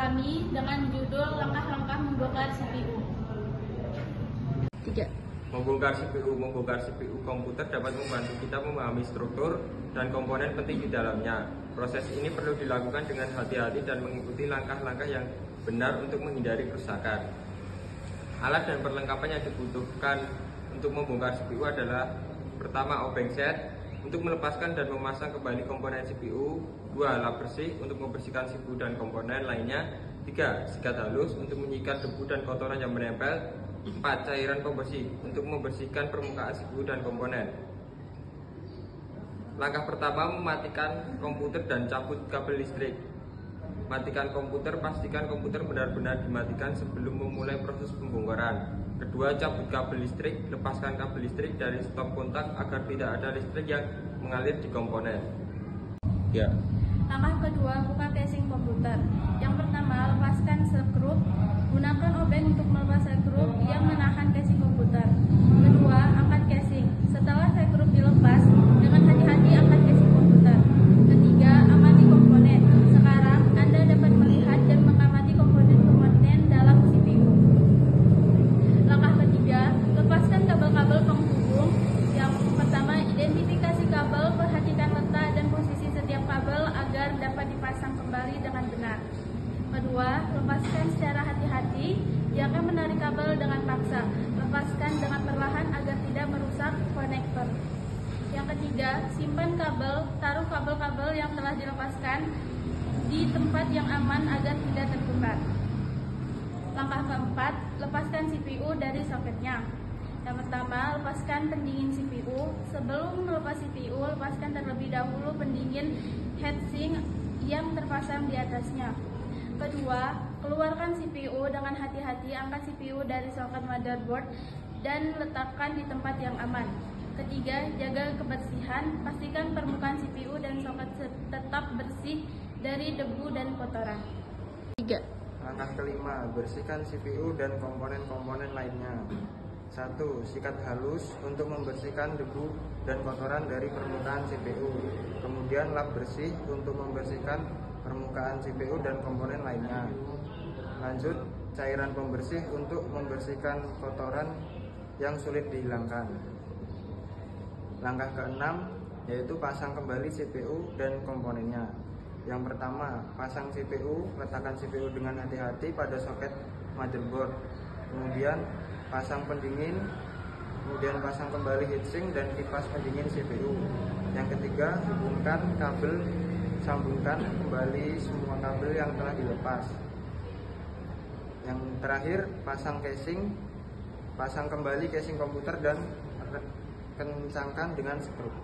kami dengan judul Langkah-langkah Membongkar CPU. 3. Membongkar CPU komputer dapat membantu kita memahami struktur dan komponen penting di dalamnya. Proses ini perlu dilakukan dengan hati-hati dan mengikuti langkah-langkah yang benar untuk menghindari kerusakan. Alat dan perlengkapan yang dibutuhkan untuk membongkar CPU adalah: pertama, obeng set untuk melepaskan dan memasang kembali komponen CPU, 2. Lap bersih untuk membersihkan CPU dan komponen lainnya, 3. Sikat halus untuk menyikat debu dan kotoran yang menempel, 4. Cairan pembersih untuk membersihkan permukaan CPU dan komponen. Langkah pertama, mematikan komputer dan cabut kabel listrik. Matikan komputer, pastikan komputer benar-benar dimatikan sebelum memulai proses pembongkaran. Kedua, cabut kabel listrik, lepaskan kabel listrik dari stop kontak agar tidak ada listrik yang mengalir di komponen. Ya. Langkah kedua, buka casing komputer. Yang pertama, lepaskan skrup. Gunakan obeng untuk melepas skrup yang menahan casing komputer. Kedua, angkat casing. Setelah skrup dilepas, dengan hati-hati angkat casing komputer. Ketiga, amati komponen. Sekarang Anda dapat melihat dan mengamati komponen-komponen dalam CPU. Langkah ketiga, lepaskan kabel-kabel penghubung. Yang pertama, identifikasi kabel, perhatikan letak dan posisi setiap kabel agar dapat dipasang kembali dengan benar. Kedua, lepaskan secara hati-hati. Jangan menarik kabel dengan paksa. Lepaskan dengan perlahan agar tidak merusak konektor. Yang ketiga, simpan kabel. Taruh kabel-kabel yang telah dilepaskan di tempat yang aman agar tidak tertukar. Langkah keempat, lepaskan CPU dari soketnya. Yang pertama, lepaskan pendingin CPU. Sebelum melepas CPU, lepaskan terlebih dahulu pendingin heatsink yang terpasang di atasnya. Kedua, keluarkan CPU dengan hati-hati, angkat CPU dari soket motherboard dan letakkan di tempat yang aman. Ketiga, jaga kebersihan, pastikan permukaan CPU dan soket tetap bersih dari debu dan kotoran. 3. Langkah kelima, bersihkan CPU dan komponen-komponen lainnya. 1. Sikat halus untuk membersihkan debu dan kotoran dari permukaan CPU. Kemudian lap bersih untuk membersihkan permukaan CPU dan komponen lainnya. Lanjut, cairan pembersih untuk membersihkan kotoran yang sulit dihilangkan. Langkah keenam, yaitu pasang kembali CPU dan komponennya. Yang pertama, pasang CPU, letakkan CPU dengan hati-hati pada soket motherboard. Kemudian pasang pendingin, kemudian pasang kembali heatsink dan kipas pendingin CPU. Yang ketiga, hubungkan kabel, sambungkan kembali semua kabel yang telah dilepas. Yang terakhir, pasang casing, pasang kembali casing komputer dan kencangkan dengan skrup.